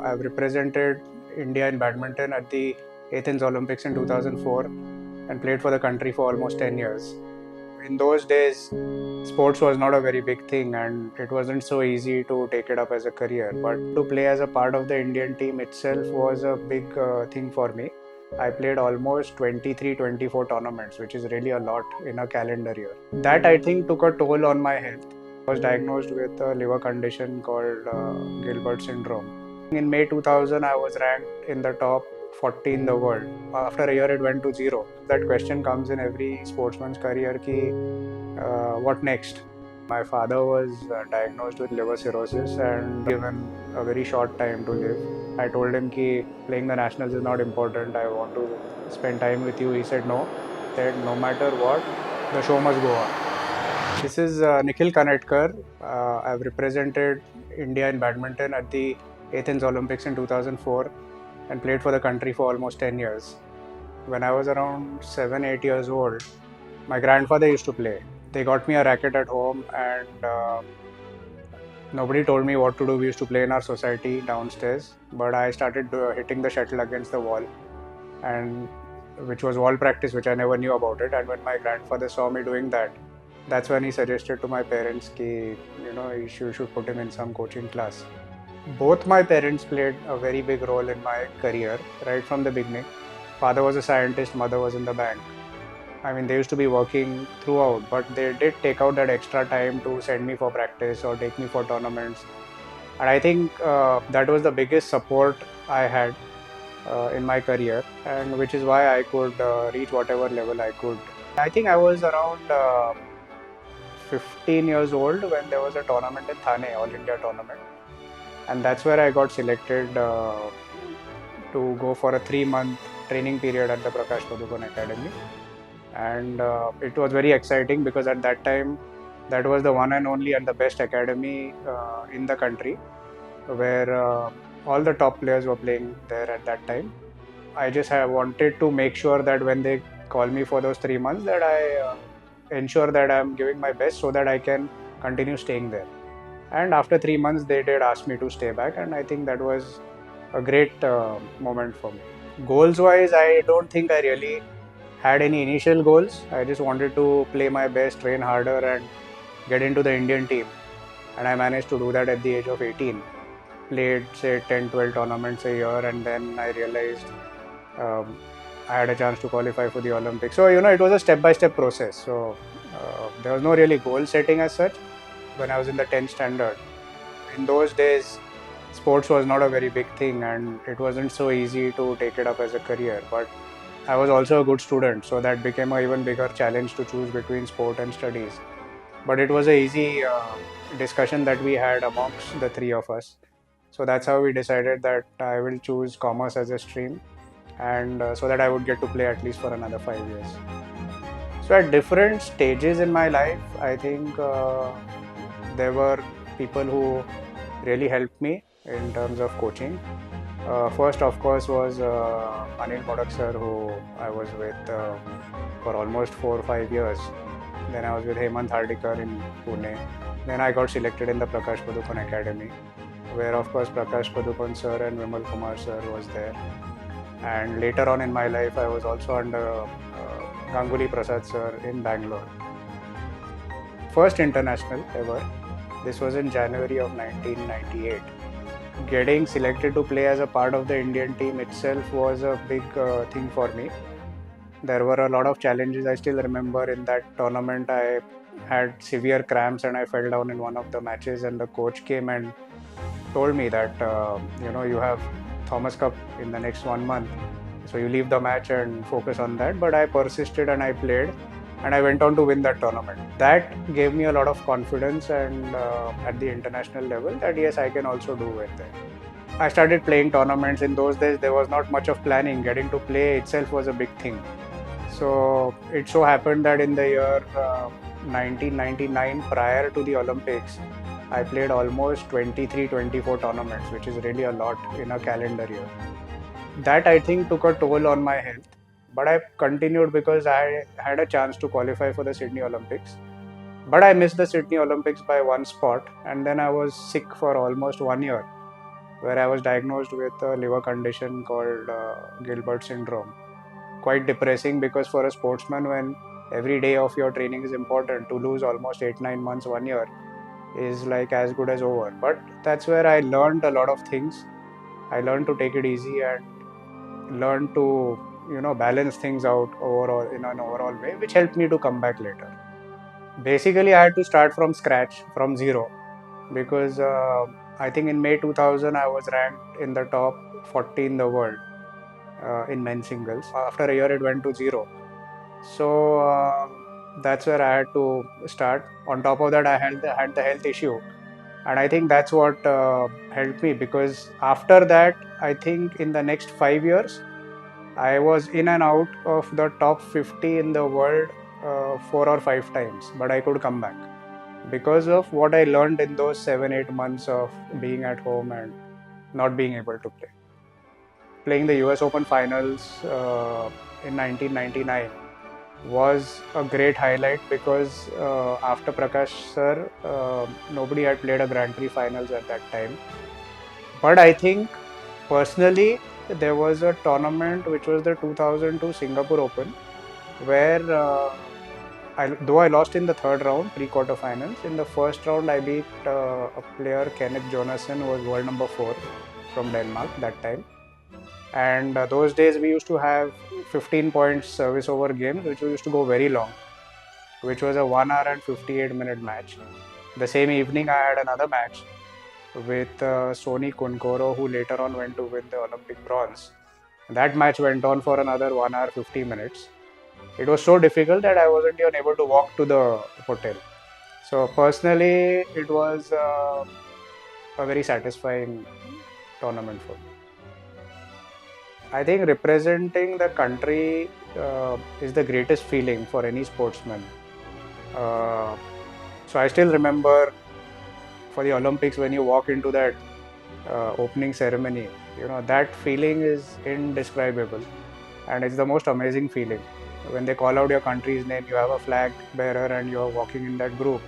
I've represented India in badminton at the Athens Olympics in 2004 and played for the country for almost 10 years. In those days, sports was not a very big thing and it wasn't so easy to take it up as a career. But to play as a part of the Indian team itself was a big thing for me. I played almost 23-24 tournaments, which is really a lot in a calendar year. That I think took a toll on my health. I was diagnosed with a liver condition called Gilbert syndrome. In May 2000, I was ranked in the top 40 in the world. After a year, it went to zero. That question comes in every sportsman's career ki, what next? My father was diagnosed with liver cirrhosis and given a very short time to live. I told him ki playing the nationals is not important. I want to spend time with you. He said no. He said no matter what, the show must go on. This is Nikhil Kanetkar. I've represented India in badminton at the Athens Olympics in 2004 and played for the country for almost 10 years. When I was around 7-8 years old, my grandfather used to play. They got me a racket at home and nobody told me what to do. We used to play in our society downstairs, but I started hitting the shuttle against the wall, and which was wall practice, which I never knew about it. And when my grandfather saw me doing that, that's when he suggested to my parents ki, you should put him in some coaching class. Both my parents played a very big role in my career right from the beginning. Father was a scientist, mother was in the bank. I mean, they used to be working throughout, but they did take out that extra time to send me for practice or take me for tournaments. And I think that was the biggest support I had in my career, and which is why I could reach whatever level I could. I think I was around 15 years old when there was a tournament in Thane, All India tournament. And that's where I got selected to go for a 3-month training period at the Prakash Padukone Academy. And it was very exciting because at that time, that was the one and only and the best academy in the country, where all the top players were playing there at that time. I just wanted to make sure that when they call me for those 3 months, that I ensure that I'm giving my best so that I can continue staying there. And after 3 months, they did ask me to stay back, and I think that was a great moment for me. Goals wise, I don't think I really had any initial goals. I just wanted to play my best, train harder, and get into the Indian team. And I managed to do that at the age of 18. Played, say, 10-12 tournaments a year, and then I realized I had a chance to qualify for the Olympics. So, it was a step-by-step process. So, there was no really goal setting as such. When I was in the 10th standard, in those days, sports was not a very big thing and it wasn't so easy to take it up as a career. But I was also a good student, so that became an even bigger challenge to choose between sport and studies. But it was an easy discussion that we had amongst the three of us. So that's how we decided that I will choose commerce as a stream, and so that I would get to play at least for another 5 years. So at different stages in my life, I think there were people who really helped me in terms of coaching. First, of course, was Anil Modak sir, who I was with for almost 4 or 5 years. Then I was with Hemant Hardikar in Pune. Then I got selected in the Prakash Padukone Academy, where of course Prakash Padukone sir and Vimal Kumar sir was there. And later on in my life, I was also under Ganguly Prasad sir in Bangalore. First international ever. This was in January of 1998. Getting selected to play as a part of the Indian team itself was a big thing for me. There were a lot of challenges. I still remember in that tournament I had severe cramps and I fell down in one of the matches, and the coach came and told me that you have Thomas Cup in the next 1 month, so you leave the match and focus on that. But I persisted and I played, and I went on to win that tournament. That gave me a lot of confidence, and at the international level, that yes, I can also do it there. I started playing tournaments. In those days, there was not much of planning. Getting to play itself was a big thing. So it so happened that in the year 1999, prior to the Olympics, I played almost 23-24 tournaments, which is really a lot in a calendar year. That I think took a toll on my health. But I continued because I had a chance to qualify for the Sydney Olympics. But I missed the Sydney Olympics by one spot, and then I was sick for almost 1 year, where I was diagnosed with a liver condition called Gilbert syndrome. Quite depressing, because for a sportsman, when every day of your training is important, to lose almost 8 9 months, 1 year is like as good as over. But that's where I learned a lot of things. I learned to take it easy and learn to balance things out overall in an overall way, which helped me to come back later. Basically, I had to start from scratch, from zero, because I think in May 2000 I was ranked in the top 40 in the world in men's singles. After a year, it went to zero. So that's where I had to start. On top of that, I had the health issue, and I think that's what helped me, because after that, I think in the next 5 years, I was in and out of the top 50 in the world 4 or 5 times, but I could come back because of what I learned in those 7 8 months of being at home and not being able to play. Playing the US Open finals in 1999 was a great highlight, because after Prakash sir, nobody had played a Grand Prix finals at that time. But I think personally, there was a tournament which was the 2002 Singapore Open, where though I lost in the third round, pre-quarterfinals, in the first round I beat a player, Kenneth Jonassen, who was world number 4 from Denmark that time. And those days we used to have 15 points service over games, which used to go very long, which was a 1 hour and 58-minute match. The same evening, I had another match with Soni Kunkoro, who later on went to win the Olympic bronze. That match went on for another 1 hour 50 minutes. It was so difficult that I wasn't even able to walk to the hotel. So personally, it was a very satisfying tournament for me. I think representing the country is the greatest feeling for any sportsman. Uh, so I still remember for the Olympics, when you walk into that opening ceremony, that feeling is indescribable, and it's the most amazing feeling. When they call out your country's name, you have a flag bearer, and you're walking in that group.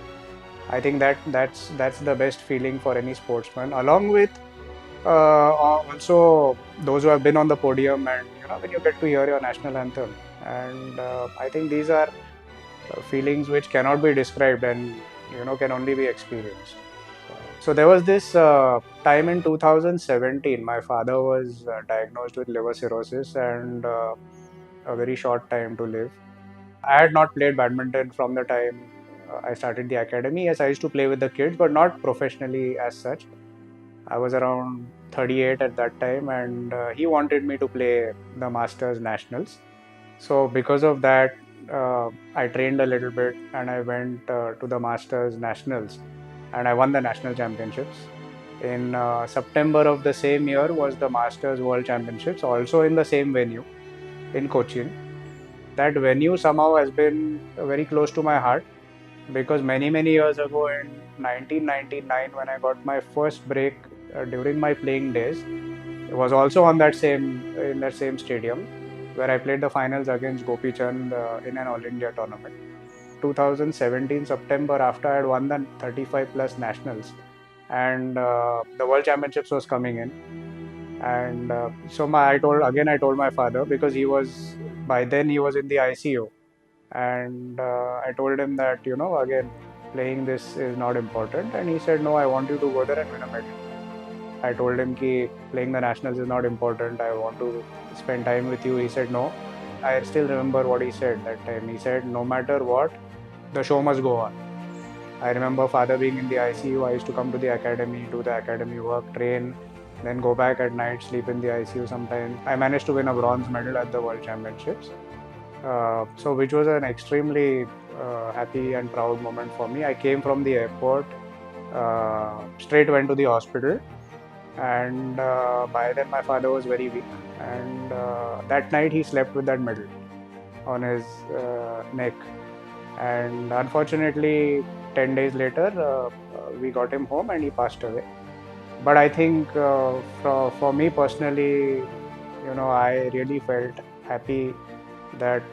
I think that's the best feeling for any sportsman, along with also those who have been on the podium, and when you get to hear your national anthem. And I think these are feelings which cannot be described, and can only be experienced. So there was this time in 2017, my father was diagnosed with liver cirrhosis, and a very short time to live. I had not played badminton from the time I started the academy. Yes, I used to play with the kids, but not professionally as such. I was around 38 at that time, and he wanted me to play the Masters Nationals. So because of that, I trained a little bit, and I went to the Masters Nationals, and I won the national championships. In September of the same year was the Masters World Championships, also in the same venue in Cochin. That venue somehow has been very close to my heart, because many years ago in 1999, when I got my first break during my playing days, it was also on that same in that same stadium, where I played the finals against Gopi Chand in an All India tournament. 2017 September, after I had won the 35 plus nationals, and the World Championships was coming in, and I told my father, because he was by then he was in the ICU, and I told him that again, playing this is not important, and he said, no, I want you to go there and win a medal. I told him that playing the nationals is not important, I want to spend time with you. He said no. I still remember what he said that time. He said, no matter what, the show must go on. I remember father being in the ICU. I used to come to the academy, do the academy work, train, then go back at night, sleep in the ICU sometimes. I managed to win a bronze medal at the World Championships. So which was an extremely happy and proud moment for me. I came from the airport, straight went to the hospital, and by then my father was very weak, and that night he slept with that medal on his neck, and unfortunately 10 days later we got him home and he passed away. But I think for me personally, I really felt happy that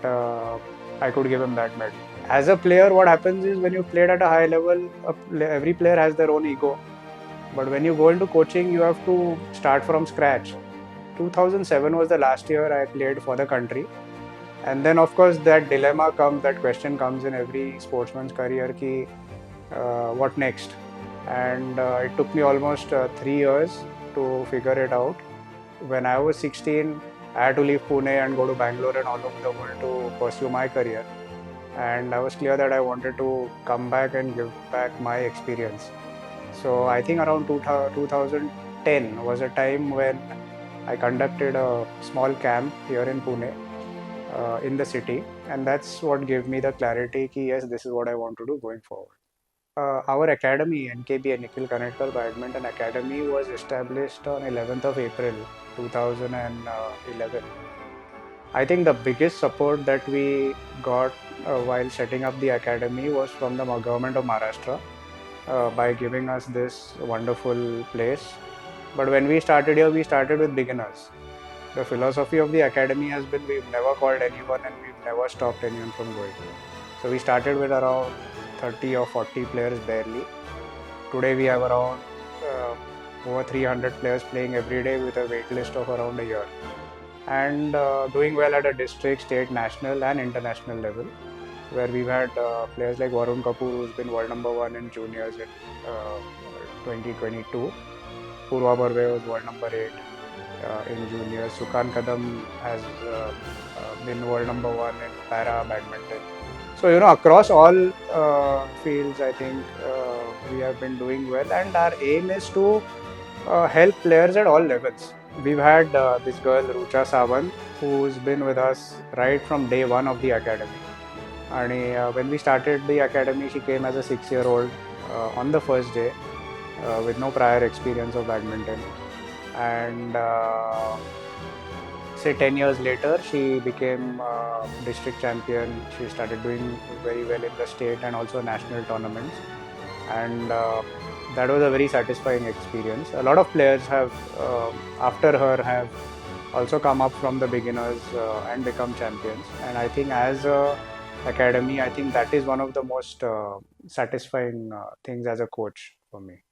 I could give him that medal. As a player, what happens is when you played at a high level, every player has their own ego. But when you go into coaching, you have to start from scratch. 2007 was the last year I played for the country. And then, of course, that dilemma comes, that question comes in every sportsman's career ki, what next? And it took me almost 3 years to figure it out. When I was 16, I had to leave Pune and go to Bangalore and all over the world to pursue my career. And I was clear that I wanted to come back and give back my experience. So I think around 2010 was a time when I conducted a small camp here in Pune, in the city, and that's what gave me the clarity that yes, this is what I want to do going forward. Our academy, NKB and Nikhil Kanetkar Badminton Academy, was established on 11th of April 2011. I think the biggest support that we got while setting up the academy was from the government of Maharashtra by giving us this wonderful place. But when we started here, we started with beginners. The philosophy of the academy has been we've never called anyone and we've never stopped anyone from going. So we started with around 30 or 40 players barely. Today we have around over 300 players playing every day with a wait list of around a year and doing well at a district, state, national, and international level. Where we've had players like Varun Kapoor, who's been world number one in juniors in 2022. Purva Barve was world number 8 in juniors. Sukan Kadam has been world number one in para badminton. So, across all fields, I think we have been doing well, and our aim is to help players at all levels. We've had this girl, Rucha Sawant, who's been with us right from day one of the academy. And when we started the academy, she came as a 6-year-old on the first day with no prior experience of badminton. And say 10 years later, she became district champion. She started doing very well in the state and also national tournaments. And that was a very satisfying experience. A lot of players have, after her, have also come up from the beginners and become champions. And I think as a academy, I think that is one of the most satisfying things as a coach for me.